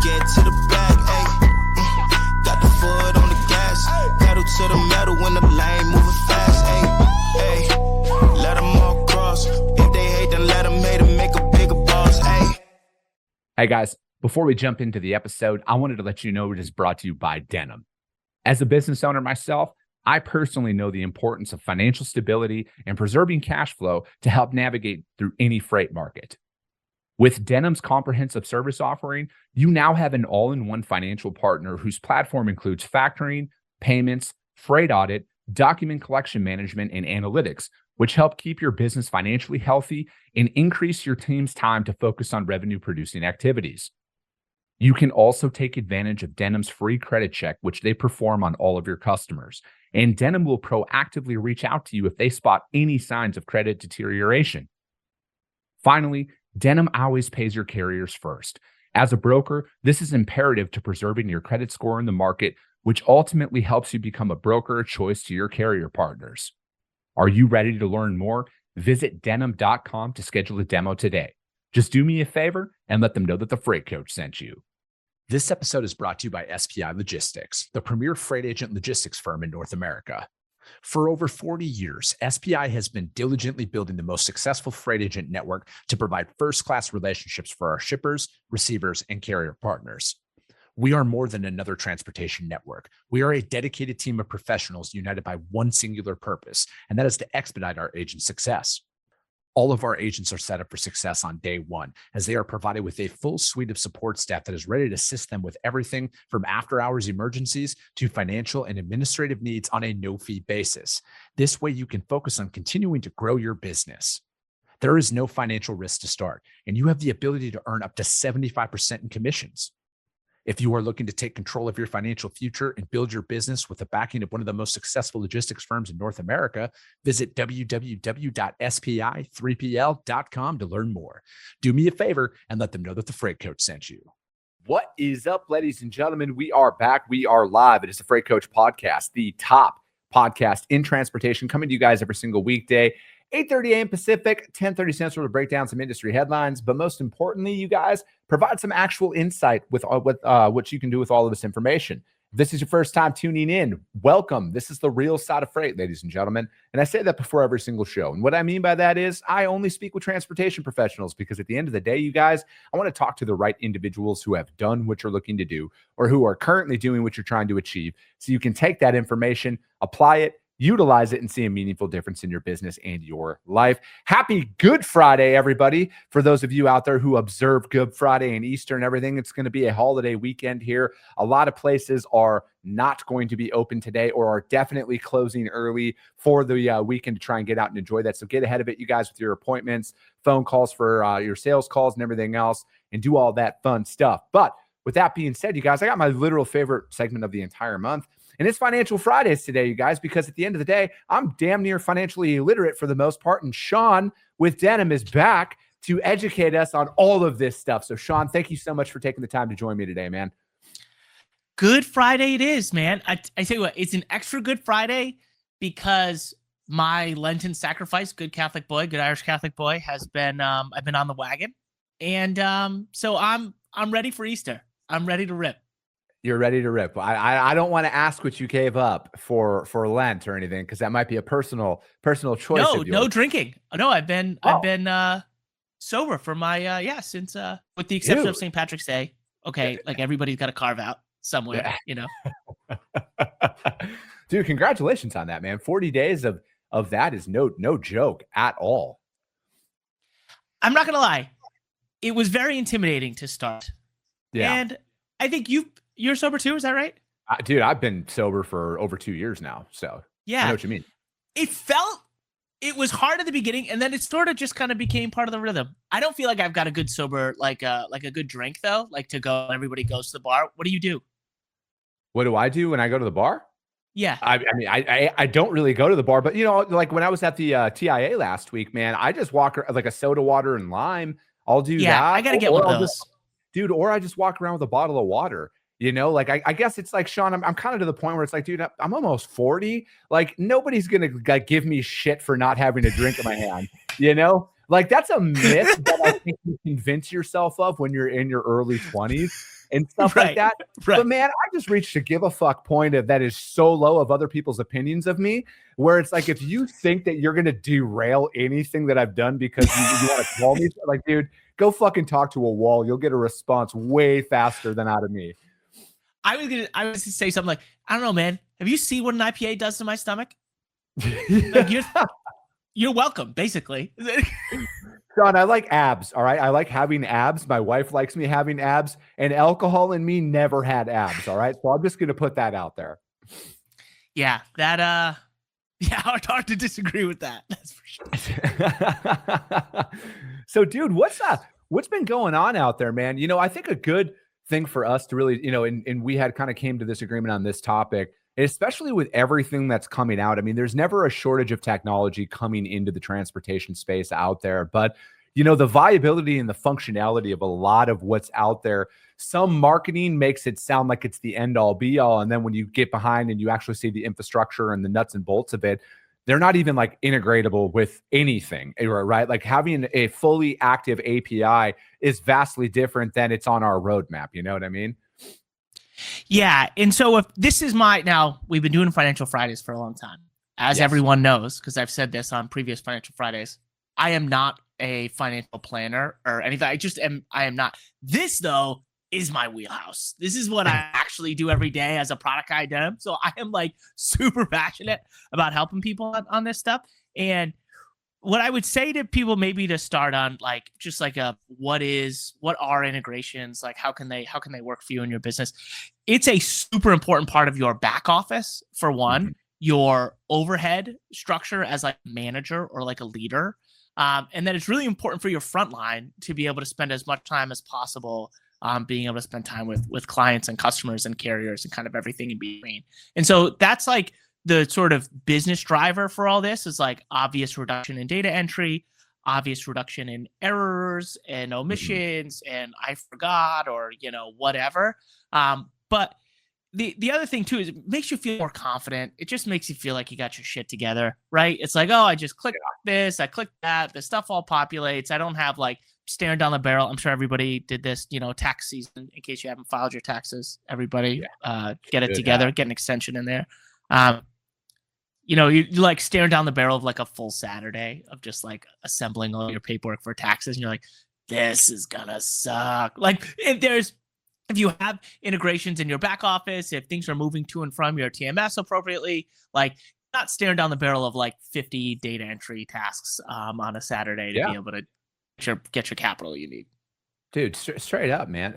get to the bag, ayy. Got the foot on the gas, pedal to the metal when the lane moving fast, ayy. Let them all cross. If they hate, then let them hate and make a bigger boss, ayy. Hey guys, before we jump into the episode, I wanted to let you know it is brought to you by Denim. As a business owner myself, I personally know the importance of financial stability and preserving cash flow to help navigate through any freight market. With Denim's comprehensive service offering, you now have an all-in-one financial partner whose platform includes factoring, payments, freight audit, document collection management, and analytics, which help keep your business financially healthy and increase your team's time to focus on revenue-producing activities. You can also take advantage of Denim's free credit check, which they perform on all of your customers. And Denim will proactively reach out to you if they spot any signs of credit deterioration. Finally, Denim always pays your carriers first. As a broker, this is imperative to preserving your credit score in the market, which ultimately helps you become a broker of choice to your carrier partners. Are you ready to learn more? Visit denim.com to schedule a demo today. Just do me a favor and let them know that the Freight Coach sent you. This episode is brought to you by SPI Logistics, the premier freight agent logistics firm in North America. For over 40 years, SPI has been diligently building the most successful freight agent network to provide first-class relationships for our shippers, receivers, and carrier partners. We are more than another transportation network. We are a dedicated team of professionals united by one singular purpose, and that is to expedite our agents' success. All of our agents are set up for success on day one, as they are provided with a full suite of support staff that is ready to assist them with everything from after-hours emergencies to financial and administrative needs on a no-fee basis. This way, you can focus on continuing to grow your business. There is no financial risk to start, and you have the ability to earn up to 75% in commissions. If you are looking to take control of your financial future and build your business with the backing of one of the most successful logistics firms in North America, visit www.spi3pl.com to learn more. Do me a favor and let them know that the Freight Coach sent you. What is up, ladies and gentlemen? We are back. We are live. It is the Freight Coach Podcast, the top podcast in transportation, coming to you guys every single weekday. 8:30 a.m. Pacific, 10:30 Central to break down some industry headlines. But most importantly, you guys provide some actual insight with what you can do with all of this information. If this is your first time tuning in, welcome. This is the real side of freight, ladies and gentlemen. And I say that before every single show. And what I mean by that is I only speak with transportation professionals because at the end of the day, you guys, I want to talk to the right individuals who have done what you're looking to do or who are currently doing what you're trying to achieve. So you can take that information, apply it, utilize it, and see a meaningful difference in your business and your life. Happy Good Friday, everybody. For those of you out there who observe Good Friday and Easter and everything, it's going to be a holiday weekend here. A lot of places are not going to be open today or are definitely closing early for the weekend to try and get out and enjoy that. So get ahead of it, you guys, with your appointments, phone calls for your sales calls and everything else, and do all that fun stuff. But with that being said, you guys, I got my literal favorite segment of the entire month. And it's Financial Fridays today, you guys, because at the end of the day, I'm damn near financially illiterate for the most part. And Sean with Denim is back to educate us on all of this stuff. So Sean, thank you so much for taking the time to join me today, man. Good Friday it is, man. I tell you what, it's an extra Good Friday because my Lenten sacrifice, good Catholic boy, good Irish Catholic boy, has been, I've been on the wagon. And so I'm ready for Easter. I'm ready to rip. You're ready to rip. I don't want to ask what you gave up for Lent or anything, because that might be a personal choice. No drinking. No, I've been sober for my since with the exception of St. Patrick's Day. Okay, like everybody's got to carve out somewhere, you know. Dude, congratulations on that, man. 40 days of that is no joke at all. I'm not gonna lie, it was very intimidating to start. Yeah, and I think you're sober too, is that right? Dude, I've been sober for over 2 years now, so yeah, I know what you mean. It was hard at the beginning, and then it sort of just kind of became part of the rhythm. I don't feel like I've got a good sober, like a good drink though, like to go. Everybody goes to the bar. What do you do? What do I do when I go to the bar? Yeah, I mean, I don't really go to the bar, but you know, like when I was at the TIA last week, man, I just walk like a soda water and lime. I'll do that. Yeah, I gotta get one of those. Dude, or I just walk around with a bottle of water. You know, like I guess it's like, Sean, I'm kind of to the point where it's like, dude, I'm almost 40. Like nobody's going to give me shit for not having a drink in my hand. You know, like that's a myth that I think you convince yourself of when you're in your early 20s. and stuff like that. Right. But man, I just reached a give a fuck point of that is so low of other people's opinions of me, where it's like, if you think that you're going to derail anything that I've done because you want to call me, like, dude, go fucking talk to a wall. You'll get a response way faster than out of me. I was gonna say something like, I don't know, man. Have you seen what an IPA does to my stomach? Like, you're welcome, basically. Sean, I like abs. All right. I like having abs. My wife likes me having abs, and alcohol in me never had abs. All right. So I'm just going to put that out there. Yeah. That, yeah, hard to disagree with that. That's for sure. So, dude, what's been going on out there, man? You know, I think a good thing for us to really, you know, and we had kind of came to this agreement on this topic, especially with everything that's coming out. I mean, there's never a shortage of technology coming into the transportation space out there, but you know, the viability and the functionality of a lot of what's out there, some marketing makes it sound like it's the end all be all. And then when you get behind and you actually see the infrastructure and the nuts and bolts of it, they're not even like integratable with anything, right? Like having a fully active API is vastly different than it's on our roadmap. You know what I mean? Yeah. And so if this is now we've been doing Financial Fridays for a long time, as everyone knows, because I've said this on previous Financial Fridays. I am not a financial planner or anything. I am not. This though is my wheelhouse. This is what I actually do every day as a product guy at Denim. So I am like super passionate about helping people on this stuff. And what I would say to people maybe to start on like just like what are integrations, like how can they work for you in your business? It's a super important part of your back office for one, your overhead structure as like a manager or like a leader. And then it's really important for your front line to be able to spend as much time as possible being able to spend time with clients and customers and carriers and kind of everything in between. And so that's like the sort of business driver for all this is like obvious reduction in data entry, obvious reduction in errors and omissions and I forgot or, you know, whatever. But the other thing too is it makes you feel more confident. It just makes you feel like you got your shit together, right? It's like, oh, I just clicked this, I clicked that, the stuff all populates. I don't have like staring down the barrel. I'm sure everybody did this, you know, tax season. In case you haven't filed your taxes, everybody get it together, get an extension in there. You know, you're like staring down the barrel of like a full Saturday of just like assembling all your paperwork for taxes. And you're like, this is gonna suck. Like if you have integrations in your back office, if things are moving to and from your TMS appropriately, like not staring down the barrel of like 50 data entry tasks on a Saturday to be able to get your capital you need. Dude, straight up, man.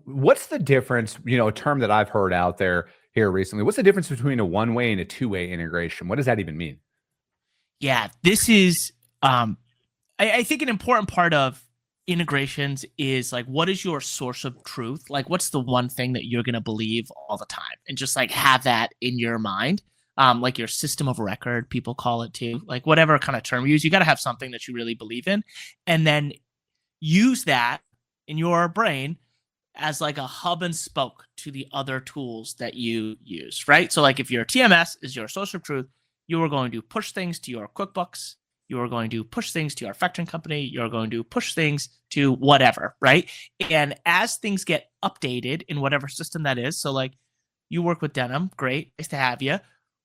What's the difference, you know, a term that I've heard out there here recently? What's the difference between a one-way and a two-way integration? What does that even mean? Yeah, this is, I think an important part of integrations is like, what is your source of truth? Like, what's the one thing that you're going to believe all the time? And just like have that in your mind. Like your system of record, people call it too, like whatever kind of term you use, you got to have something that you really believe in and then use that in your brain as like a hub and spoke to the other tools that you use, right? So like if your TMS is your source of truth, you are going to push things to your QuickBooks, you are going to push things to your factoring company, you're going to push things to whatever, right? And as things get updated in whatever system that is, so like you work with Denim, great, nice to have you.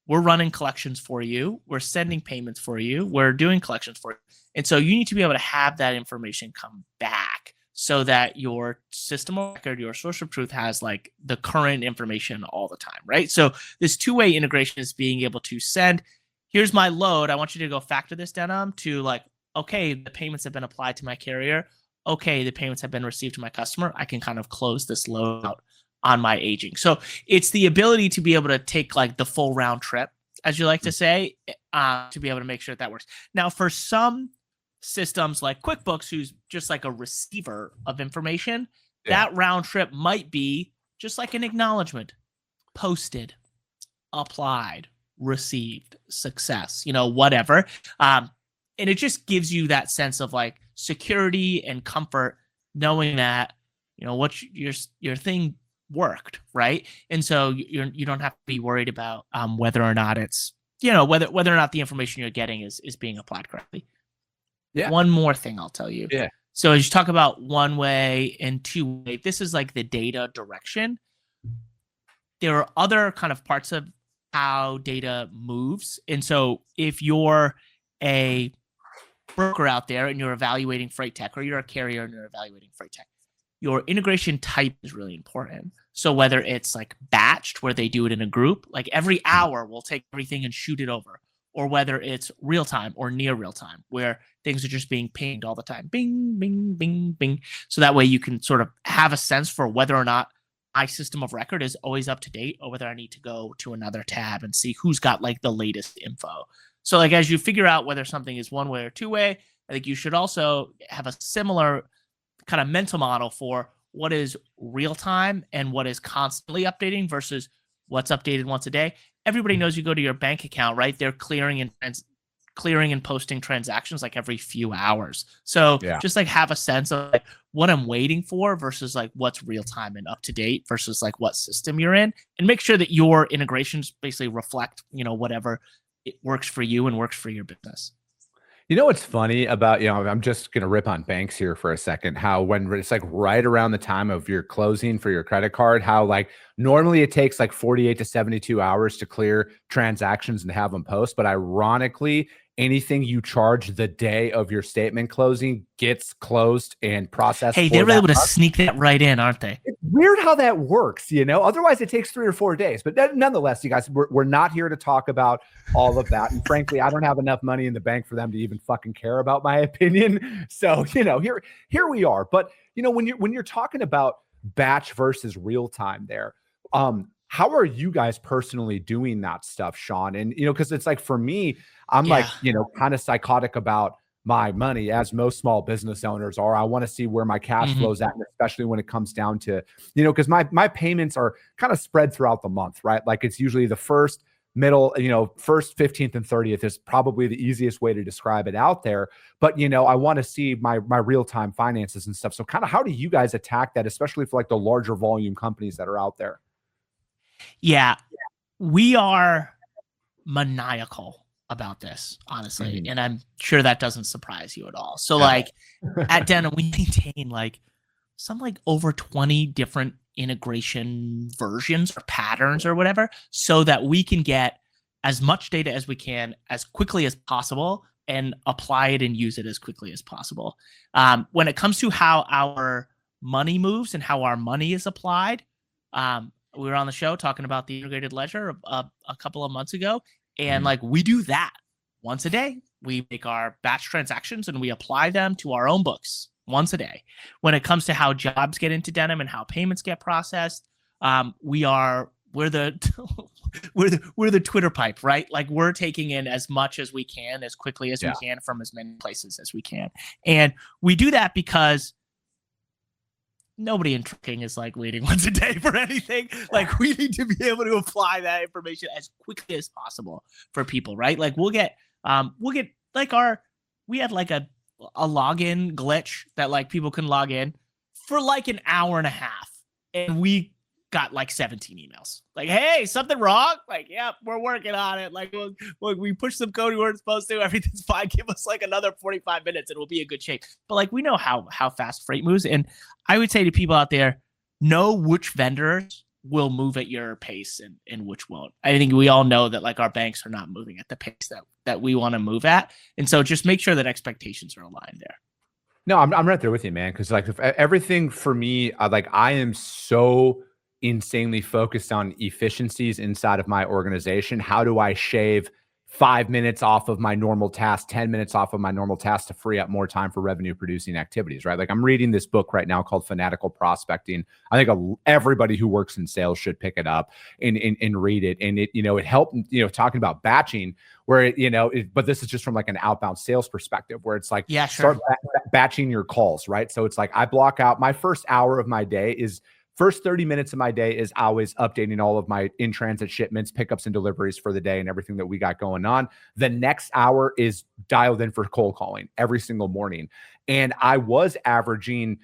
We're running collections for you. We're sending payments for you. We're doing collections for you. And so you need to be able to have that information come back so that your system of record, your source of truth has like the current information all the time, right? So this two-way integration is being able to send, here's my load. I want you to go factor this Denim to like, okay, the payments have been applied to my carrier. Okay, the payments have been received to my customer. I can kind of close this load out on my aging. So it's the ability to be able to take like the full round trip, as you like to say, to be able to make sure that works. Now, for some systems like QuickBooks, who's just like a receiver of information, that round trip might be just like an acknowledgement, posted, applied, received, success, you know, whatever. And it just gives you that sense of like security and comfort knowing that, you know, what your thing worked, right? And so you don't have to be worried about whether or not it's, you know, whether or not the information you're getting is being applied correctly. Yeah. One more thing I'll tell you. Yeah. So as you talk about one way and two way, this is like the data direction. There are other kind of parts of how data moves. And so if you're a broker out there and you're evaluating freight tech, or you're a carrier and you're evaluating freight tech, your integration type is really important. So whether it's like batched, where they do it in a group, like every hour we'll take everything and shoot it over, or whether it's real time or near real time, where things are just being pinged all the time, bing, bing, bing, bing. So that way you can sort of have a sense for whether or not my system of record is always up to date, or whether I need to go to another tab and see who's got like the latest info. So like as you figure out whether something is one way or two way, I think you should also have a similar kind of mental model for what is real time and what is constantly updating versus what's updated once a day. Everybody knows you go to your bank account, right? They're clearing and posting transactions like every few hours. So just like have a sense of like what I'm waiting for versus like what's real time and up to date versus like what system you're in, and make sure that your integrations basically reflect, whatever it works for you and works for your business. You know what's funny about, I'm just going to rip on banks here for a second, how when it's like right around the time of your closing for your credit card, how like normally it takes like 48 to 72 hours to clear transactions and have them post. But ironically, anything you charge the day of your statement closing gets closed and processed. Hey, they're able to sneak that right in, aren't they? It's weird how that works, Otherwise, it takes 3 or 4 days. But nonetheless, you guys, we're not here to talk about all of that. And frankly, I don't have enough money in the bank for them to even fucking care about my opinion. So, here we are. But, when you're talking about batch versus real time there, how are you guys personally doing that stuff, Sean? And, because it's like, for me, I'm like, kind of psychotic about my money, as most small business owners are. I want to see where my cash flows at, and especially when it comes down to, because my payments are kind of spread throughout the month, right? Like it's usually the first, middle, first, 15th and 30th is probably the easiest way to describe it out there. But, I want to see my real-time finances and stuff. So kind of how do you guys attack that, especially for like the larger volume companies that are out there? Yeah, we are maniacal about this, honestly. And I'm sure that doesn't surprise you at all. So like at Denim, we maintain like some like over 20 different integration versions or patterns or whatever, so that we can get as much data as we can as quickly as possible and apply it and use it as quickly as possible. When it comes to how our money moves and how our money is applied, we were on the show talking about the integrated ledger a couple of months ago. And like we do that once a day. We make our batch transactions and we apply them to our own books once a day. When it comes to how jobs get into Denim and how payments get processed, we're the we're the Twitter pipe, right? Like we're taking in as much as we can, as quickly as we can, from as many places as we can. And we do that because nobody in trucking is like waiting once a day for anything. Like we need to be able to apply that information as quickly as possible for people, right? Like we had like a login glitch that like people can log in for like an hour and a half, and we got like 17 emails like, hey, something wrong? Like, yeah, we're working on it. Like we pushed some code we weren't supposed to. Everything's fine. Give us like another 45 minutes and we'll be in good shape. But like we know how fast freight moves. And I would say to people out there, know which vendors will move at your pace and which won't. I think we all know that like our banks are not moving at the pace that we want to move at. And so just make sure that expectations are aligned there. No, I'm right there with you, man. Cause like everything for me, I am so insanely focused on efficiencies inside of my organization. How do I shave 5 minutes off of my normal task, 10 minutes off of my normal task to free up more time for revenue producing activities, right? Like I'm reading this book right now called Fanatical Prospecting. I think everybody who works in sales should pick it up and read it. And it helped, talking about batching where but this is just from like an outbound sales perspective where it's like, start batching your calls, right? So it's like, I block out my first hour of my day first 30 minutes of my day is always updating all of my in-transit shipments, pickups and deliveries for the day and everything that we got going on. The next hour is dialed in for cold calling every single morning. And I was averaging,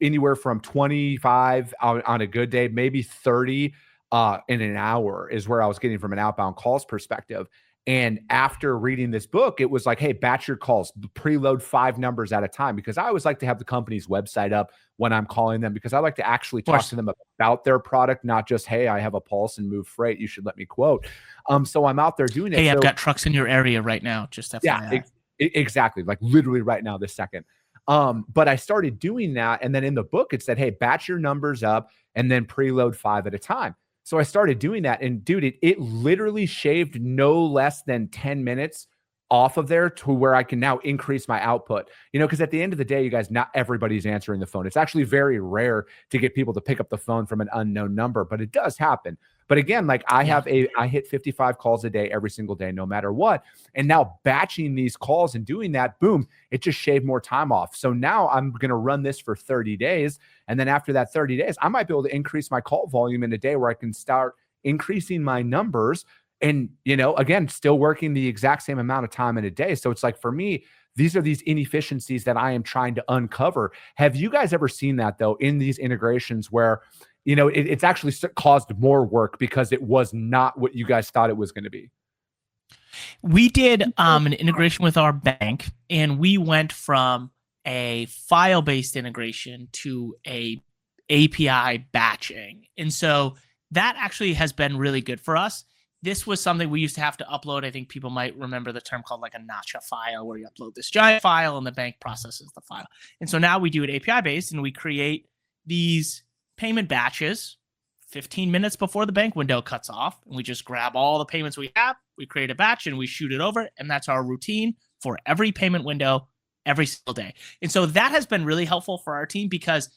anywhere from 25 on a good day, maybe 30 in an hour is where I was getting from an outbound calls perspective. And after reading this book, it was like, hey, batch your calls, preload 5 numbers at a time, because I always like to have the company's website up when I'm calling them, because I like to actually talk to them about their product, not just, hey, I have a pulse and move freight, you should let me quote. So I'm out there doing it. Hey, I've got trucks in your area right now, just FYI. Yeah, exactly. Like literally right now, this second. But I started doing that. And then in the book, it said, hey, batch your numbers up and then preload 5 at a time. So I started doing that, and dude, it literally shaved no less than 10 minutes off of there to where I can now increase my output. Because at the end of the day, you guys, not everybody's answering the phone. It's actually very rare to get people to pick up the phone from an unknown number, but it does happen. But again, like I hit 55 calls a day every single day, no matter what. And now batching these calls and doing that, boom, it just shaved more time off. So now I'm going to run this for 30 days. And then after that 30 days, I might be able to increase my call volume in a day where I can start increasing my numbers and, again, still working the exact same amount of time in a day. So it's like, for me, these are these inefficiencies that I am trying to uncover. Have you guys ever seen that though, in these integrations where, it's actually caused more work because it was not what you guys thought it was going to be? We did an integration with our bank, and we went from a file-based integration to a API batching. And so that actually has been really good for us. This was something we used to have to upload. I think people might remember the term called like a Nacha file, where you upload this giant file and the bank processes the file. And so now we do it API-based, and we create these payment batches 15 minutes before the bank window cuts off, and we just grab all the payments we have, we create a batch, and we shoot it over, and that's our routine for every payment window every single day. And so that has been really helpful for our team, because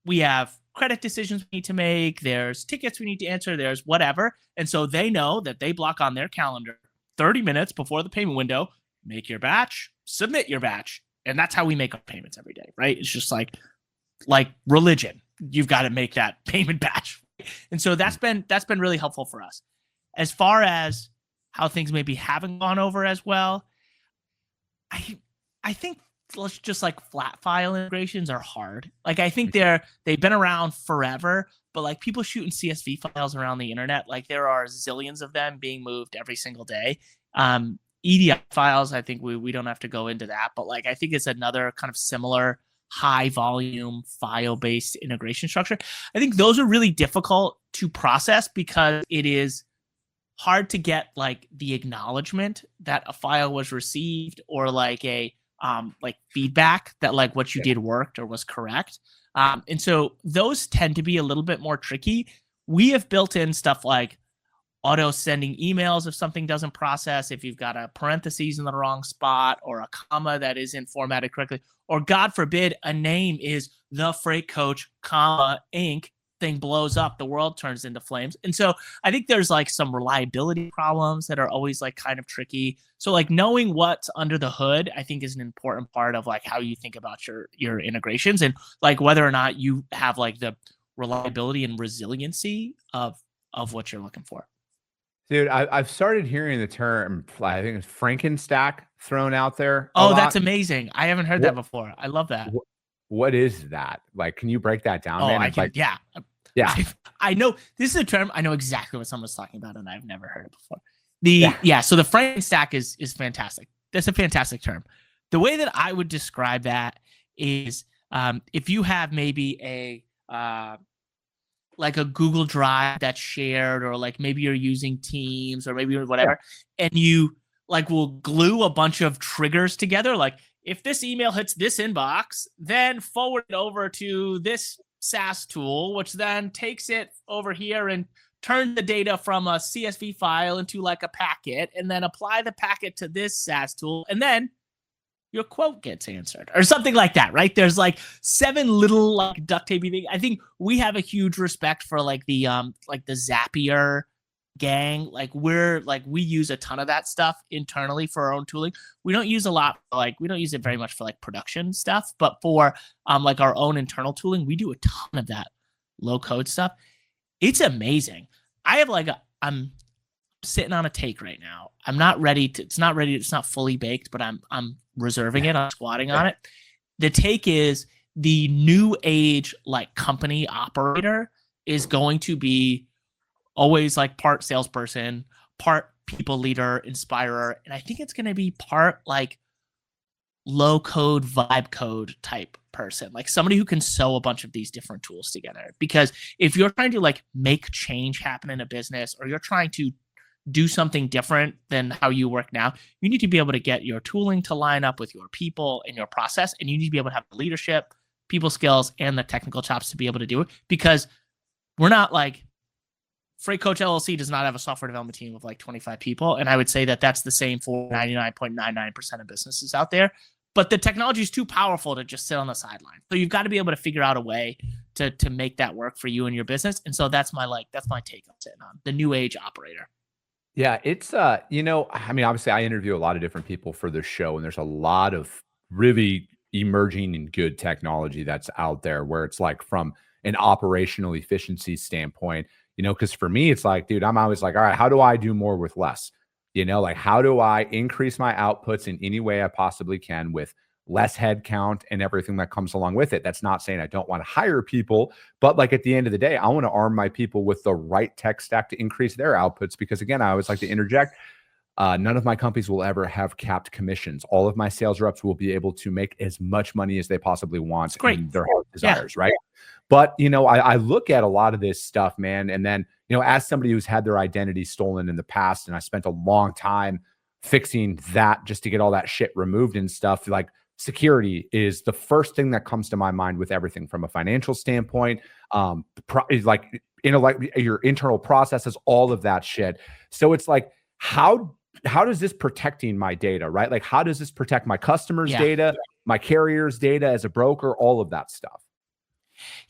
we have credit decisions we need to make, there's tickets we need to answer, there's whatever, and so they know that they block on their calendar 30 minutes before the payment window, make your batch, submit your batch, and that's how we make our payments every day, right? It's just like religion. You've got to make that payment batch. And so that's been really helpful for us. As far as how things maybe haven't gone over as well, I think let's just like flat file integrations are hard. Like I think they've been around forever, but like people shooting CSV files around the internet, like there are zillions of them being moved every single day. EDI files, I think we don't have to go into that, but like I think it's another kind of similar high volume file-based integration structure. I think those are really difficult to process because it is hard to get like the acknowledgement that a file was received, or like a like feedback that like what you did worked or was correct. And so those tend to be a little bit more tricky. We have built in stuff like auto sending emails if something doesn't process, if you've got a parentheses in the wrong spot, or a comma that isn't formatted correctly, or God forbid a name is the Freight Coach, comma, Inc. thing blows up, the world turns into flames. And so I think there's like some reliability problems that are always like kind of tricky. So like knowing what's under the hood, I think is an important part of like how you think about your integrations, and like whether or not you have like the reliability and resiliency of what you're looking for. Dude, I've started hearing the term, I think it's Frankenstack, thrown out there. Oh, that's amazing. I haven't heard that before. I love that. What is that? Like, can you break that down, man? I can, like, yeah. Yeah. I know this is a term. I know exactly what someone's talking about, and I've never heard it before. So the Frankenstack is fantastic. That's a fantastic term. The way that I would describe that is if you have maybe a like a Google Drive that's shared, or like maybe you're using Teams or maybe whatever, and you like will glue a bunch of triggers together. Like if this email hits this inbox, then forward it over to this SaaS tool, which then takes it over here and turn the data from a CSV file into like a packet, and then apply the packet to this SaaS tool, and then your quote gets answered or something like that, right? There's like 7 little like duct tapey things. I think we have a huge respect for like the Zapier gang. Like we use a ton of that stuff internally for our own tooling. We don't use a lot, we don't use it very much for like production stuff, but for like our own internal tooling, we do a ton of that low code stuff. It's amazing. I have like I'm sitting on a take right now. I'm not ready to, it's not fully baked, but I'm reserving it. I'm squatting on it. The take is the new age, like company operator is going to be always like part salesperson, part people leader, inspirer, and I think it's going to be part like low code, vibe code type person, like somebody who can sew a bunch of these different tools together. Because if you're trying to like make change happen in a business, or you're trying to do something different than how you work now, you need to be able to get your tooling to line up with your people and your process, and you need to be able to have the leadership, people skills, and the technical chops to be able to do it. Because we're not like Freight Coach LLC does not have a software development team of like 25 people. And I would say that that's the same for 99.99% of businesses out there. But the technology is too powerful to just sit on the sideline. So you've got to be able to figure out a way to make that work for you and your business. And so that's my take on sitting on the new age operator. Yeah, it's you know, I mean, obviously I interview a lot of different people for this show, and there's a lot of really emerging and good technology that's out there where it's like from an operational efficiency standpoint, you know, because for me, it's like, dude, I'm always like, all right, how do I do more with less? You know, like how do I increase my outputs in any way I possibly can with less headcount and everything that comes along with it? That's not saying I don't want to hire people, but like at the end of the day, I want to arm my people with the right tech stack to increase their outputs. Because again, I always like to interject, none of my companies will ever have capped commissions. All of my sales reps will be able to make as much money as they possibly want in their heart desires, right? But, you know, I look at a lot of this stuff, man, and then, you know, as somebody who's had their identity stolen in the past, and I spent a long time fixing that just to get all that shit removed and stuff, like security is the first thing that comes to my mind with everything from a financial standpoint, like your internal processes, all of that shit. So it's like, how does this protecting my data, right? Like, how does this protect my customers' data, my carrier's data as a broker, all of that stuff?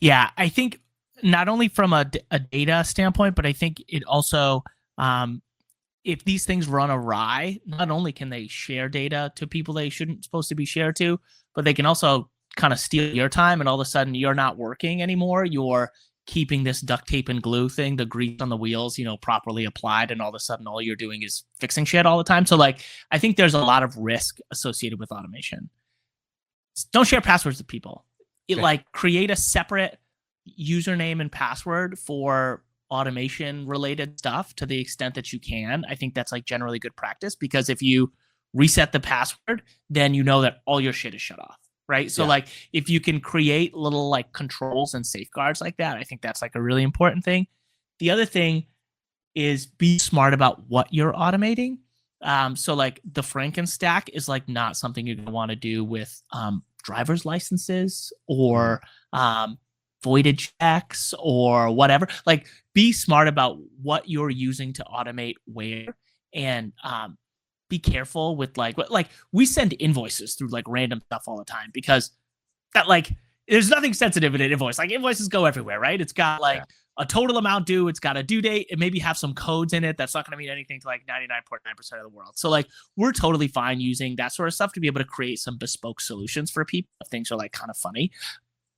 Yeah, I think not only from a data standpoint, but I think it also, if these things run awry, not only can they share data to people they shouldn't supposed to be shared to, but they can also kind of steal your time, and all of a sudden you're not working anymore. You're keeping this duct tape and glue thing, the grease on the wheels, you know, properly applied, and all of a sudden all you're doing is fixing shit all the time. So like, I think there's a lot of risk associated with automation. Don't share passwords with people. Like create a separate username and password for automation related stuff to the extent that you can. I think that's like generally good practice, because if you reset the password, then you know that all your shit is shut off, right? So like if you can create little like controls and safeguards like that, I think that's like a really important thing. The other thing is be smart about what you're automating. So like the Frankenstack is like not something you're gonna want to do with driver's licenses or voided checks or whatever. Like be smart about what you're using to automate where, and be careful with like we send invoices through like random stuff all the time, because that like there's nothing sensitive in an invoice. Like invoices go everywhere, right? It's got like a total amount due, it's got a due date, and maybe have some codes in it that's not going to mean anything to like 99.9% of the world. So like we're totally fine using that sort of stuff to be able to create some bespoke solutions for people if things are like kind of funny.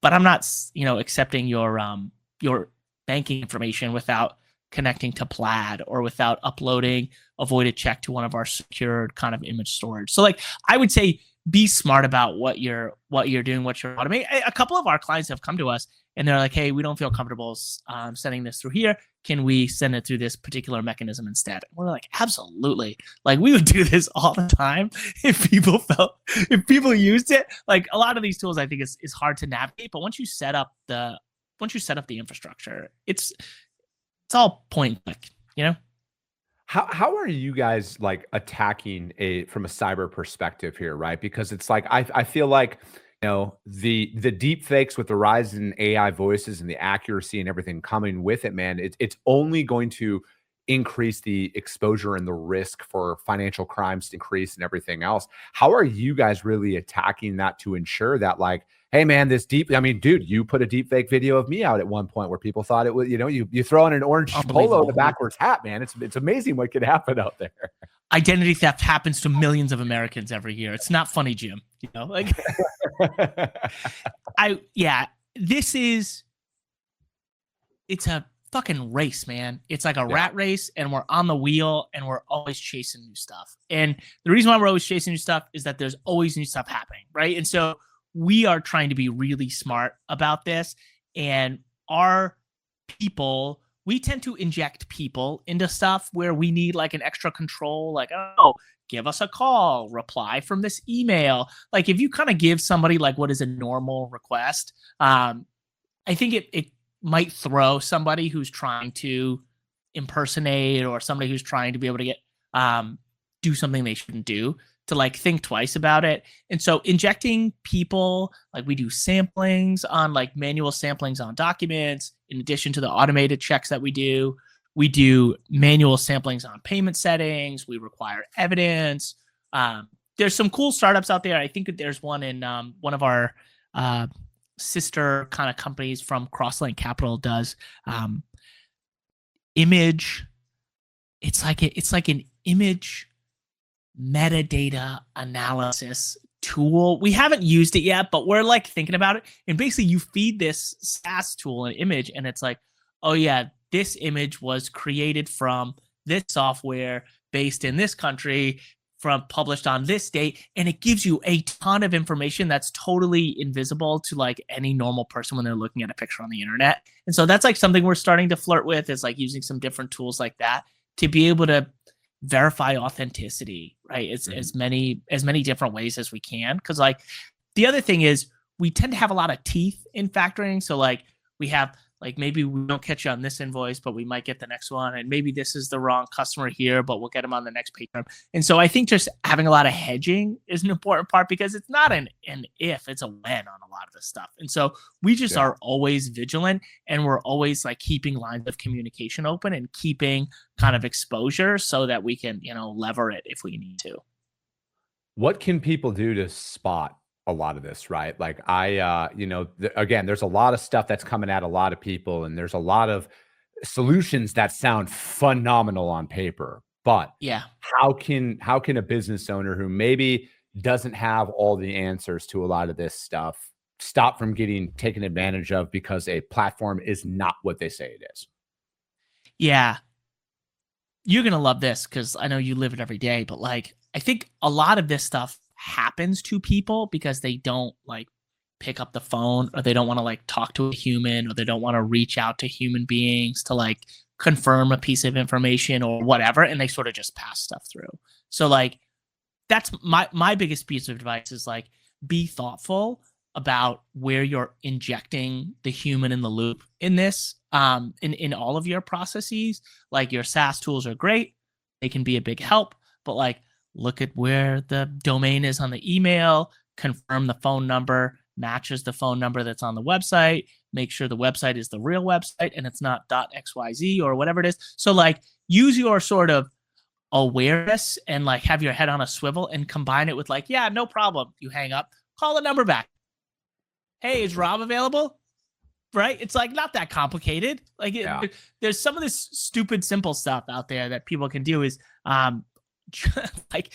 But I'm not, you know, accepting your banking information without connecting to Plaid or without uploading a voided check to one of our secured kind of image storage. So like I would say be smart about what you're doing, what you're automating. A couple of our clients have come to us and they're like, hey, we don't feel comfortable sending this through here. Can we send it through this particular mechanism instead? And we're like, absolutely. Like we would do this all the time if people used it. Like a lot of these tools I think is hard to navigate, but once you set up the infrastructure, it's all point and click, you know? How are you guys like attacking from a cyber perspective here, right? Because it's like I feel like, you know, the deep fakes with the rise in AI voices and the accuracy and everything coming with it, man, it's only going to increase the exposure and the risk for financial crimes to increase and everything else. How are you guys really attacking that to ensure that, like, hey man, I mean, dude, you put a deep fake video of me out at one point where people thought it was, you know, you throw on an orange polo with a backwards hat, man. It's amazing what could happen out there. Identity theft happens to millions of Americans every year. It's not funny, Jim. You know, like it's a fucking race, man. It's like a rat race, and we're on the wheel and we're always chasing new stuff. And the reason why we're always chasing new stuff is that there's always new stuff happening, right? And so we are trying to be really smart about this, and our people we tend to inject people into stuff where we need like an extra control, like, oh, give us a call, reply from this email. Like if you kind of give somebody like what is a normal request, I think it might throw somebody who's trying to impersonate or somebody who's trying to be able to get do something they shouldn't do, to like think twice about it. And so injecting people, like we do samplings on like manual samplings on documents, in addition to the automated checks that we do manual samplings on payment settings. We require evidence. There's some cool startups out there. I think that there's one in one of our sister kind of companies from Crosslink Capital does image. It's like an image metadata analysis tool. We haven't used it yet, but we're like thinking about it. And basically you feed this SaaS tool an image and it's like, oh yeah, this image was created from this software based in this country, from published on this date. And it gives you a ton of information that's totally invisible to like any normal person when they're looking at a picture on the internet. And so that's like something we're starting to flirt with, is like using some different tools like that to be able to verify authenticity, right? It's as many different ways as we can. Cause like the other thing is we tend to have a lot of teeth in factoring. So like we have like, maybe we don't catch you on this invoice, but we might get the next one. And maybe this is the wrong customer here, but we'll get them on the next pay term. And so I think just having a lot of hedging is an important part, because it's not an if, it's a when on a lot of this stuff. And so we just are always vigilant, and we're always like keeping lines of communication open and keeping kind of exposure so that we can, lever it if we need to. What can people do to spot a lot of this, right? Like again, there's a lot of stuff that's coming at a lot of people, and there's a lot of solutions that sound phenomenal on paper, but how can a business owner who maybe doesn't have all the answers to a lot of this stuff stop from getting taken advantage of because a platform is not what they say it is? Yeah. You're going to love this because I know you live it every day, but like, I think a lot of this stuff happens to people because they don't like pick up the phone, or they don't want to like talk to a human, or they don't want to reach out to human beings to like confirm a piece of information or whatever. And they sort of just pass stuff through. So like, that's my biggest piece of advice is like, be thoughtful about where you're injecting the human in the loop in this, in all of your processes. Like your SaaS tools are great. They can be a big help, but like, look at where the domain is on the email, confirm the phone number matches the phone number that's on the website, make sure the website is the real website and it's not .xyz or whatever it is. So like use your sort of awareness and like have your head on a swivel and combine it with like, yeah, no problem. You hang up, call the number back. Hey, is Rob available? Right? It's like not that complicated. Like there's some of this stupid, simple stuff out there that people can do is, like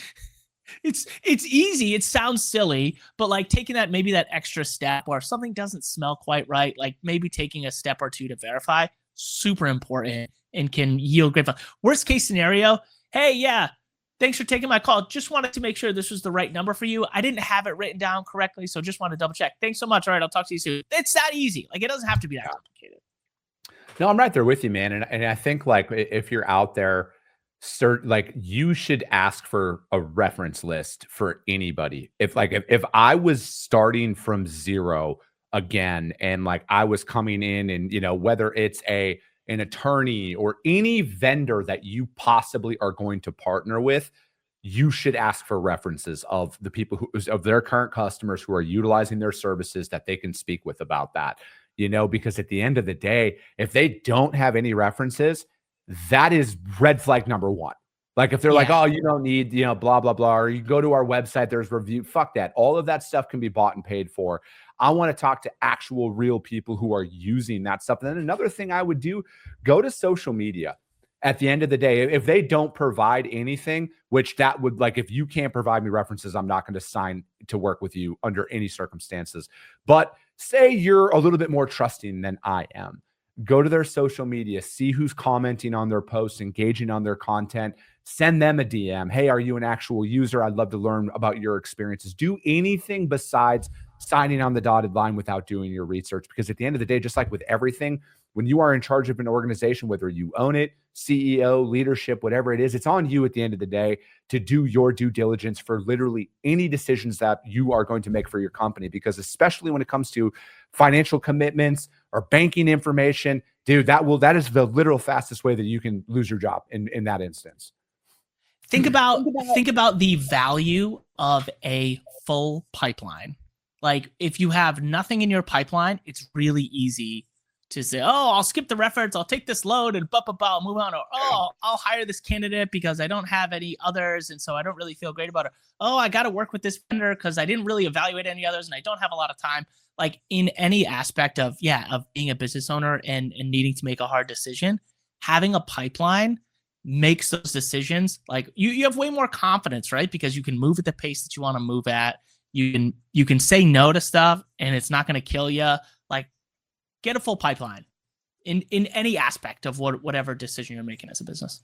it's easy. It sounds silly, but like taking maybe that extra step, or if something doesn't smell quite right, like maybe taking a step or two to verify, super important and can yield great fun. Worst case scenario, hey, yeah, thanks for taking my call. Just wanted to make sure this was the right number for you. I didn't have it written down correctly, so just want to double check. Thanks so much. All right, I'll talk to you soon. It's that easy. Like it doesn't have to be that complicated. No, I'm right there with you, man. And I think like if you're out there, like you should ask for a reference list for anybody. If I was starting from zero again, and like I was coming in and, whether it's an attorney or any vendor that you possibly are going to partner with, you should ask for references of the people of their current customers who are utilizing their services that they can speak with about that, because at the end of the day, if they don't have any references, that is red flag number one. Like if they're like, oh, you don't need, blah, blah, blah, or you go to our website, there's review. Fuck that. All of that stuff can be bought and paid for. I want to talk to actual real people who are using that stuff. And then another thing I would do, go to social media. At the end of the day, if they don't provide anything, which that would like, if you can't provide me references, I'm not going to sign to work with you under any circumstances. But say you're a little bit more trusting than I am. Go to their social media, see who's commenting on their posts, engaging on their content, send them a DM. Hey, are you an actual user? I'd love to learn about your experiences. Do anything besides signing on the dotted line without doing your research. Because at the end of the day, just like with everything, when you are in charge of an organization, whether you own it, CEO, leadership, whatever it is, it's on you at the end of the day to do your due diligence for literally any decisions that you are going to make for your company. Because especially when it comes to financial commitments or banking information, dude, that is the literal fastest way that you can lose your job in that instance. Think about the value of a full pipeline. Like if you have nothing in your pipeline, it's really easy to say, oh, I'll skip the reference, I'll take this load and I'll move on. Or, oh, I'll hire this candidate because I don't have any others. And so I don't really feel great about it. Oh, I got to work with this vendor because I didn't really evaluate any others and I don't have a lot of time. Like in any aspect of being a business owner and needing to make a hard decision, having a pipeline makes those decisions like you have way more confidence, right? Because you can move at the pace that you want to move at. You can say no to stuff and it's not going to kill you. Like get a full pipeline in any aspect of whatever decision you're making as a business.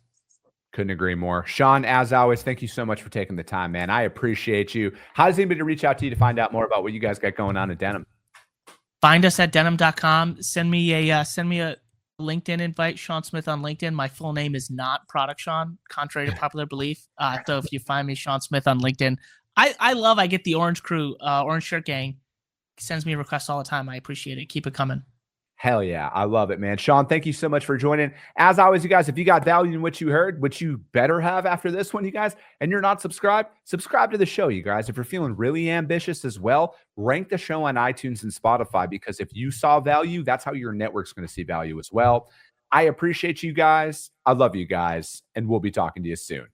Couldn't agree more. Sean, as always, thank you so much for taking the time, man. I appreciate you. How does anybody reach out to you to find out more about what you guys got going on at Denim? Find us at denim.com. Send me a LinkedIn invite, Sean Smith on LinkedIn. My full name is not Product Sean, contrary to popular belief. So if you find me, Sean Smith on LinkedIn, I get the Orange Crew, Orange Shirt Gang sends me requests all the time. I appreciate it. Keep it coming. Hell yeah. I love it, man. Sean, thank you so much for joining. As always, you guys, if you got value in what you heard, which you better have after this one, you guys, and you're not subscribed, subscribe to the show, you guys. If you're feeling really ambitious as well, rank the show on iTunes and Spotify, because if you saw value, that's how your network's going to see value as well. I appreciate you guys. I love you guys, and we'll be talking to you soon.